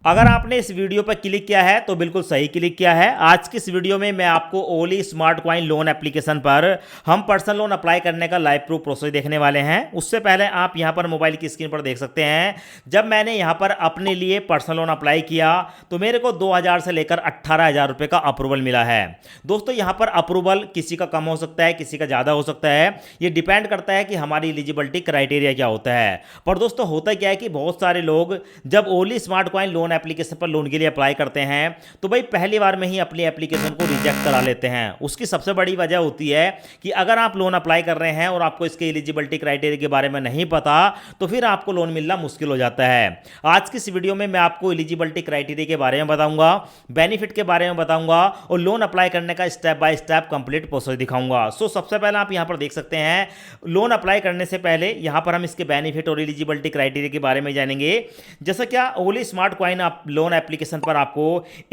अगर आपने इस वीडियो पर क्लिक किया है तो बिल्कुल सही क्लिक किया है। आज की इस वीडियो में मैं आपको ओली स्मार्ट कॉइन लोन एप्लीकेशन पर हम पर्सनल लोन अप्लाई करने का लाइव प्रूफ प्रोसेस देखने वाले हैं। उससे पहले आप यहां पर मोबाइल की स्क्रीन पर देख सकते हैं, जब मैंने यहां पर अपने लिए पर्सनल लोन अप्लाई किया तो मेरे को 2000 से लेकर 18,000 रुपये का अप्रूवल मिला है। दोस्तों यहां पर अप्रूवल किसी का कम हो सकता है, किसी का ज़्यादा हो सकता है, ये डिपेंड करता है कि हमारी एलिजिबिलिटी क्राइटेरिया क्या होता है। पर दोस्तों होता क्या है कि बहुत सारे लोग जब ओली स्मार्ट कॉइन लोन एप्लीकेशन पर लोन के लिए अप्लाई करते हैं तो भाई पहली बार में ही अपनी एप्लीकेशन को रिजेक्ट करा लेते हैं। उसकी सबसे बड़ी वजह होती है कि अगर आप लोन अप्लाई कर रहे हैं और आपको इसके एलिजिबिलिटी क्राइटेरिया के बारे में नहीं पता तो फिर आपको लोन मिलना मुश्किल हो जाता है। आज की इस वीडियो में मैं आपको एलिजिबिलिटी क्राइटेरिया के बारे में बताऊंगा, बेनिफिट के बारे में बताऊंगा और लोन अप्लाई करने का step by step complete process दिखाऊंगा। सो सबसे पहले आप यहां पर देख सकते हैं, लोन अप्लाई करने से पहले यहां पर हम इसके बेनिफिट और एलिजिबिलिटी क्राइटेरिया के बारे में जानेंगे। जैसा क्या ओली स्मार्ट कॉइन आप लोन एप्लीकेशन पर आपको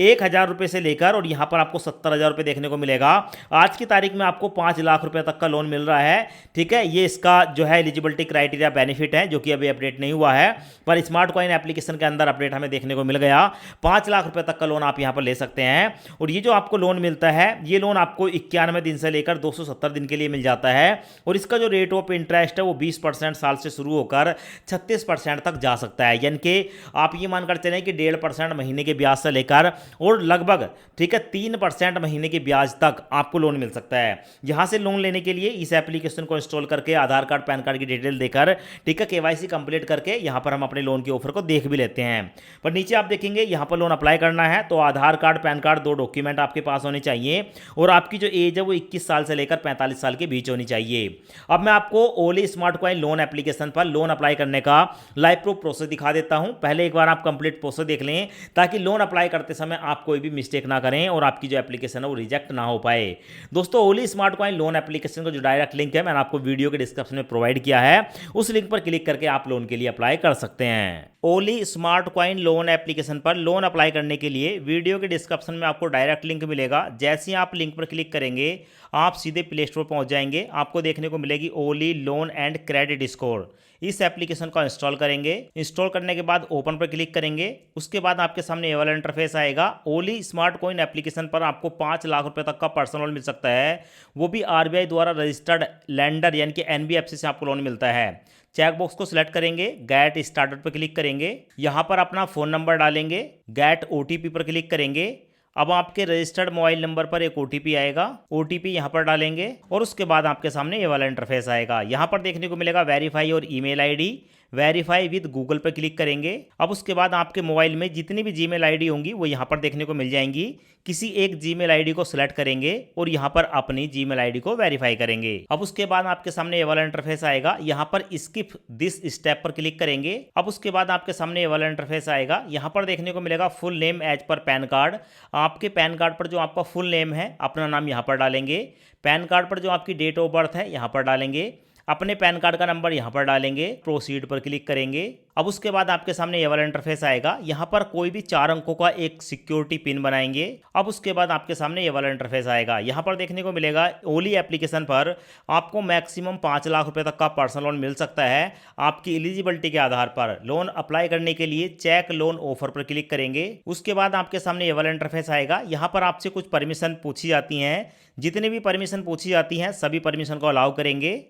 1,000 रुपए से लेकर और यहां पर आपको 70,000 रुपए देखने को मिलेगा। आज की तारीख में आपको 5 लाख रुपए तक का लोन मिल रहा है। ठीक है, ये इसका जो है एलिजिबिलिटी क्राइटेरिया बेनिफिट है, जो कि अभी अपडेट नहीं हुआ है, पर स्मार्ट कॉइन एप्लीकेशन के अंदर अपडेट हमें देखने को मिल गया। 5 लाख रुपए तक का लोन आप यहां पर ले सकते हैं और ये जो आपको लोन मिलता है, ये लोन आपको 91 दिन से लेकर 270 दिन के लिए मिल जाता है और इसका जो रेट ऑफ इंटरेस्ट है वो 20% साल से शुरू होकर 36% तक जा सकता है। यानी कि आप ये मानकर चलें कि 1.5% महीने के ब्याज से लेकर और लगभग ठीक है 3% महीने के ब्याज तक आपको लोन मिल सकता है। यहां से लोन लेने के लिए इस एप्लीकेशन को इंस्टॉल करके आधार कार्ड पैन कार्ड की डिटेल देकर ठीक है केवाईसी कंप्लीट करके यहां पर हम अपने लोन के ऑफर को देख भी लेते हैं। पर नीचे आप देखेंगे यहां पर लोन अप्लाई करना है तो आधार कार्ड पैन कार्ड 2 डॉक्यूमेंट आपके पास होने चाहिए और आपकी जो एज है वो 21 साल से लेकर 45 साल के बीच होनी चाहिए। अब मैं आपको ओली स्मार्ट कॉइन लोन एप्लीकेशन पर लोन अप्लाई करने का लाइव प्रूफ प्रोसेस दिखा देता हूं। पहले एक बार आप कंप्लीट प्रोसेस देख लें ताकि लोन अप्लाई करते समय आप कोई भी मिस्टेक ना करें और आपकी जो एप्लीकेशन है वो रिजेक्ट ना हो पाए। दोस्तों ओली स्मार्ट कॉइन लोन एप्लीकेशन का जो डायरेक्ट लिंक है मैंने आपको वीडियो के डिस्क्रिप्शन में प्रोवाइड किया है, उस लिंक पर क्लिक करके आप लोन के लिए अप्लाई कर सकते हैं। ओली स्मार्ट कॉइन लोन एप्लीकेशन पर लोन अप्लाई करने के लिए वीडियो के डिस्क्रिप्शन में आपको डायरेक्ट लिंक मिलेगा। जैसे ही आप लिंक पर क्लिक करेंगे आप सीधे प्ले स्टोर पहुंच जाएंगे। आपको देखने को मिलेगी ओली लोन एंड क्रेडिट स्कोर। इस एप्लीकेशन को इंस्टॉल करेंगे। इंस्टॉल करने के बाद ओपन पर क्लिक करेंगे। उसके बाद आपके सामने ये वाला इंटरफेस आएगा। ओली स्मार्ट कॉइन एप्लीकेशन पर आपको 5 लाख रुपए तक का पर्सनल लोन मिल सकता है, वो भी आरबीआई द्वारा रजिस्टर्ड लैंडर यानी कि एनबीएफसी से आपको लोन मिलता है। चेक बॉक्स को सिलेक्ट करेंगे, गेट स्टार्टेड पर क्लिक करेंगे, यहां पर अपना फोन नंबर डालेंगे, गेट ओटीपी पर क्लिक करेंगे। अब आपके रजिस्टर्ड मोबाइल नंबर पर एक ओटीपी आएगा, ओटीपी यहां पर डालेंगे और उसके बाद आपके सामने ये वाला इंटरफेस आएगा। यहां पर देखने को मिलेगा वेरीफाई और email ID, verify with Google पर क्लिक करेंगे। अब उसके बाद आपके मोबाइल में जितनी भी जीमेल आईडी होंगी वो यहाँ पर देखने को मिल जाएंगी। किसी एक जीमेल आईडी को सिलेक्ट करेंगे और यहाँ पर अपनी जीमेल आईडी को वेरीफाई करेंगे। अब उसके बाद आपके सामने ये वाला इंटरफेस आएगा, यहाँ पर स्किप दिस स्टेप पर क्लिक करेंगे। अब उसके बाद आपके सामने ये वाला इंटरफेस आएगा, यहाँ पर देखने को मिलेगा full name as per PAN card. आपके पैन कार्ड पर जो आपका फुल नेम है अपना नाम यहाँ पर डालेंगे। पैन कार्ड पर जो आपकी डेट ऑफ बर्थ है यहाँ पर डालेंगे। अपने पैन कार्ड का नंबर यहाँ पर डालेंगे, प्रोसीड पर क्लिक करेंगे। अब उसके बाद आपके सामने ये वाला इंटरफेस आएगा, यहाँ पर कोई भी 4 अंकों का एक सिक्योरिटी पिन बनाएंगे। अब उसके बाद आपके सामने ये वाला इंटरफेस आएगा, यहाँ पर देखने को मिलेगा ओली एप्लीकेशन पर आपको मैक्सिमम 5 लाख रुपए तक का पर्सनल लोन मिल सकता है। आपकी एलिजिबिलिटी के आधार पर लोन अप्लाई करने के लिए चेक लोन ऑफर पर क्लिक करेंगे। उसके बाद आपके सामने ये वाला इंटरफेस आएगा, यहाँ पर आपसे कुछ परमिशन पूछी जाती हैं। जितनी भी परमिशन पूछी जाती हैं सभी परमिशन को अलाउ करेंगे।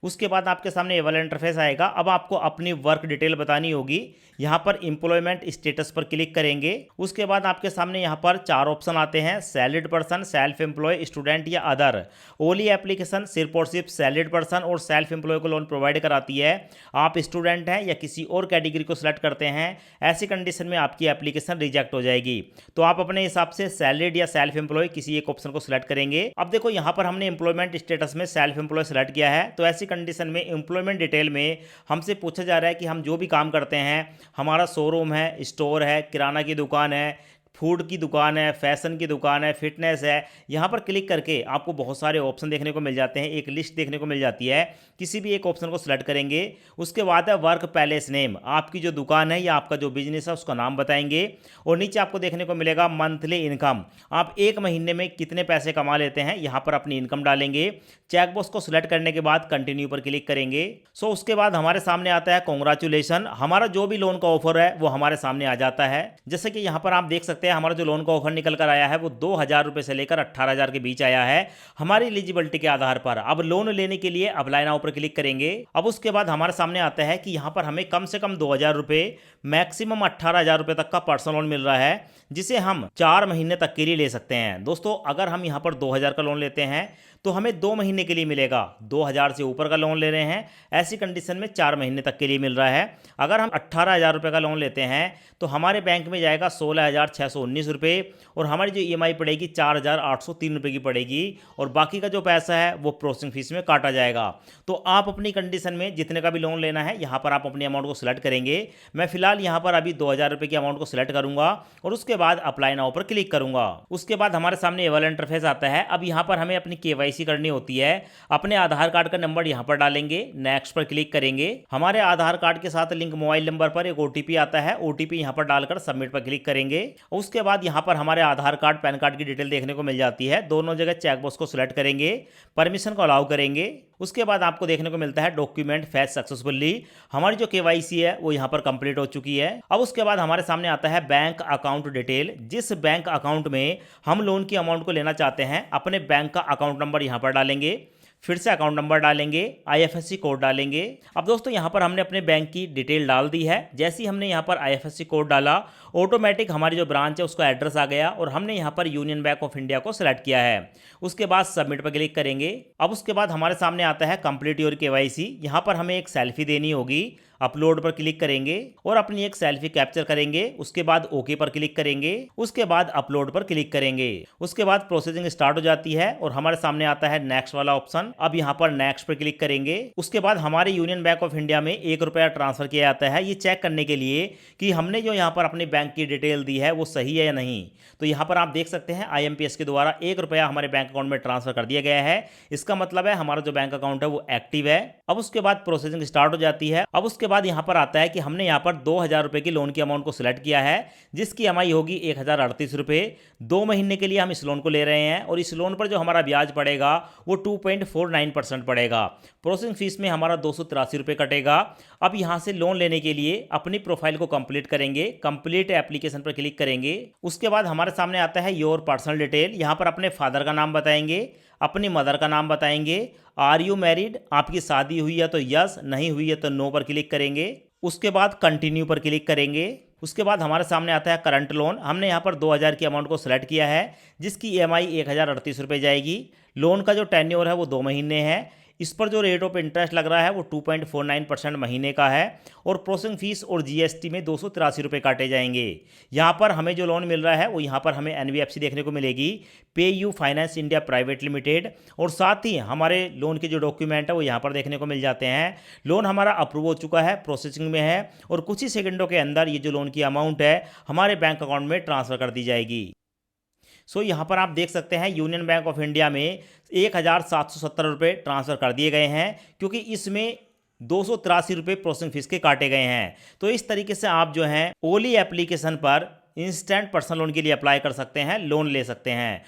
उसके बाद आपके सामने ये वाला इंटरफेस आएगा। अब आपको अपनी वर्क डिटेल बतानी होगी, यहाँ पर एम्प्लॉयमेंट स्टेटस पर क्लिक करेंगे। उसके बाद आपके सामने यहाँ पर 4 ऑप्शन आते हैं, salaried person, self employ, student या अदर। ओली एप्लीकेशन सिर्फ और सिर्फ सैलरीड पर्सन और सेल्फ एम्प्लॉय को लोन प्रोवाइड कराती है। आप स्टूडेंट हैं या किसी और कैटेगरी को सिलेक्ट करते हैं, ऐसी कंडीशन में आपकी एप्लीकेशन रिजेक्ट हो जाएगी। तो आप अपने हिसाब से सैलरीड या सेल्फ एम्प्लॉय किसी एक ऑप्शन को सिलेक्ट करेंगे। अब देखो यहाँ पर हमने एम्प्लॉयमेंट स्टेटस में सेल्फ एम्प्लॉय सिलेक्ट किया है, तो ऐसी कंडीशन में एम्प्लॉयमेंट डिटेल में हमसे पूछा जा रहा है कि हम जो भी काम करते हैं, हमारा शोरूम है, स्टोर है, किराना की दुकान है, फूड की दुकान है, फैशन की दुकान है, फिटनेस है। यहाँ पर क्लिक करके आपको बहुत सारे ऑप्शन देखने को मिल जाते हैं, एक लिस्ट देखने को मिल जाती है। किसी भी एक ऑप्शन को सिलेक्ट करेंगे, उसके बाद है वर्क पैलेस नेम, आपकी जो दुकान है या आपका जो बिजनेस है उसका नाम बताएंगे। और नीचे आपको देखने को मिलेगा मंथली इनकम, आप एक महीने में कितने पैसे कमा लेते हैं, यहाँ पर अपनी इनकम डालेंगे। चेकबॉक्स को सिलेक्ट करने के बाद कंटिन्यू पर क्लिक करेंगे। उसके बाद हमारे सामने आता है कॉन्ग्रेचुलेशन, हमारा जो भी लोन का ऑफर है वो हमारे सामने आ जाता है। जैसे कि यहाँ पर आप देख सकते हैं हमारा जो लोन का ऑफर निकल कर आया है वो 2,000 रुपये से लेकर 18,000 के बीच आया है हमारी एलिजिबिलिटी के आधार पर। अब लोन लेने के लिए अप्लाई नाउ पर क्लिक करेंगे। अब उसके बाद हमारे सामने आता है कि यहाँ पर हमें कम से कम 2,000 रुपये, मैक्सिमम 18,000 रुपये तक का पर्सनल लोन मिल रहा है, जिसे हम 4 महीने तक के लिए ले सकते हैं। दोस्तों अगर हम यहाँ पर 2,000 का लोन लेते हैं तो हमें 2 महीने के लिए मिलेगा। 2,000 से ऊपर का लोन ले रहे हैं ऐसी कंडीशन में 4 महीने तक के लिए मिल रहा है। अगर हम 18,000 रुपये का लोन लेते हैं तो हमारे बैंक में जाएगा 16,619 रुपये और हमारी जो ईएमआई पड़ेगी 4,803 रुपये की पड़ेगी और बाकी का जो पैसा है वो प्रोसेसिंग फीस में काटा जाएगा। तो आप अपनी कंडीशन में जितने का भी लोन लेना है यहाँ पर आप अपनी अमाउंट को सिलेक्ट करेंगे। मैं फिलहाल यहाँ पर अभी 2,000 रुपये की अमाउंट को सिलेक्ट करूँगा और उसके बाद अप्लाई नाउ पर क्लिक करूँगा। उसके बाद हमारे सामने ये वाला इंटरफेस आता है। अब यहाँ पर हमें अपनी KYC करनी होती है। अपने आधार कार्ड का नंबर यहाँ पर डालेंगे, नेक्स्ट पर क्लिक करेंगे। हमारे आधार कार्ड के साथ लिंक मोबाइल नंबर पर एक OTP आता है, OTP यहाँ पर डालकर सबमिट पर क्लिक करेंगे। उसके बाद यहाँ पर हमारे आधार कार्ड पैन कार्ड की डिटेल देखने को मिल जाती है। दोनों जगह चेकबॉक्स को सिलेक्ट करेंगे, परमिशन को अलाउ करेंगे। उसके बाद आपको देखने को मिलता है डॉक्यूमेंट फैच सक्सेसफुली, हमारी जो KYC है वो यहाँ पर कंप्लीट हो चुकी है। अब उसके बाद हमारे सामने आता है बैंक अकाउंट डिटेल, जिस बैंक अकाउंट में हम लोन की अमाउंट को लेना चाहते हैं अपने बैंक का अकाउंट नंबर यहाँ पर डालेंगे, फिर से अकाउंट नंबर डालेंगे, IFSC कोड डालेंगे। अब दोस्तों यहाँ पर हमने अपने बैंक की डिटेल डाल दी है। जैसे ही हमने यहाँ पर IFSC कोड डाला ऑटोमेटिक हमारी जो ब्रांच है उसका एड्रेस आ गया और हमने यहाँ पर यूनियन बैंक ऑफ इंडिया को सिलेक्ट किया है। उसके बाद सबमिट पर क्लिक करेंगे। अब उसके बाद हमारे सामने आता है कंप्लीट योर KYC, यहाँ पर हमें एक सेल्फी देनी होगी। अपलोड पर क्लिक करेंगे और अपनी एक सेल्फी कैप्चर करेंगे। उसके बाद ओके पर क्लिक करेंगे। उसके बाद अपलोड पर क्लिक करेंगे। उसके बाद प्रोसेसिंग स्टार्ट हो जाती है और हमारे सामने आता है नेक्स्ट वाला ऑप्शन। अब यहाँ पर नेक्स्ट पर क्लिक करेंगे। उसके बाद हमारे यूनियन बैंक ऑफ इंडिया में 1 रुपया ट्रांसफर किया जाता है, ये चेक करने के लिए कि हमने जो यहाँ पर अपने बैंक की डिटेल दी है वो सही है या नहीं। तो यहाँ पर आप देख सकते हैं IMPS के द्वारा 1 रुपया हमारे बैंक अकाउंट में ट्रांसफर कर दिया गया है। इसका मतलब है हमारा जो बैंक अकाउंट है वो एक्टिव है। अब उसके बाद प्रोसेसिंग स्टार्ट हो जाती है। अब उसके बाद यहाँ पर आता है कि हमने यहाँ पर 2,000 रुपये की लोन की अमाउंट को सिलेक्ट किया है, जिसकी EMI होगी 1,038 रुपये। 2 महीने के लिए हम इस लोन को ले रहे हैं और इस लोन पर जो हमारा ब्याज पड़ेगा वो 2.49% पड़ेगा। प्रोसेसिंग फीस में हमारा 283 रुपये कटेगा। अब यहाँ से लोन लेने के लिए अपनी प्रोफाइल को कंप्लीट करेंगे, कंप्लीट एप्लीकेशन पर क्लिक करेंगे। उसके बाद हमारे सामने आता है योर पर्सनल डिटेल, यहाँ पर अपने फादर का नाम बताएंगे, अपनी मदर का नाम बताएंगे। आर यू मैरिड, आपकी शादी हुई है तो यस, नहीं हुई है तो नो पर क्लिक करेंगे। उसके बाद कंटिन्यू पर क्लिक करेंगे। उसके बाद हमारे सामने आता है करंट लोन, हमने यहाँ पर 2,000 की अमाउंट को सिलेक्ट किया है, जिसकी EMI 1,038 रुपये जाएगी। लोन का जो टेन्योर है वो 2 महीने है। इस पर जो रेट ऑफ इंटरेस्ट लग रहा है वो 2.49% महीने का है और प्रोसेसिंग फीस और GST में 283 रुपये काटे जाएंगे। यहाँ पर हमें जो लोन मिल रहा है वो यहाँ पर हमें NBFC देखने को मिलेगी, पे you finance India private limited, और साथ ही हमारे लोन के जो डॉक्यूमेंट है वो यहाँ पर देखने को मिल जाते हैं। लोन हमारा अप्रूव हो चुका है, प्रोसेसिंग में है और कुछ ही सेकंडों के अंदर ये जो लोन की अमाउंट है हमारे बैंक अकाउंट में ट्रांसफ़र कर दी जाएगी। यहाँ पर आप देख सकते हैं यूनियन बैंक ऑफ इंडिया में 1,770 रुपये ट्रांसफ़र कर दिए गए हैं, क्योंकि इसमें 283 रुपये प्रोसेसिंग फीस के काटे गए हैं। तो इस तरीके से आप जो हैं ओली एप्लीकेशन पर इंस्टेंट पर्सनल लोन के लिए अप्लाई कर सकते हैं, लोन ले सकते हैं।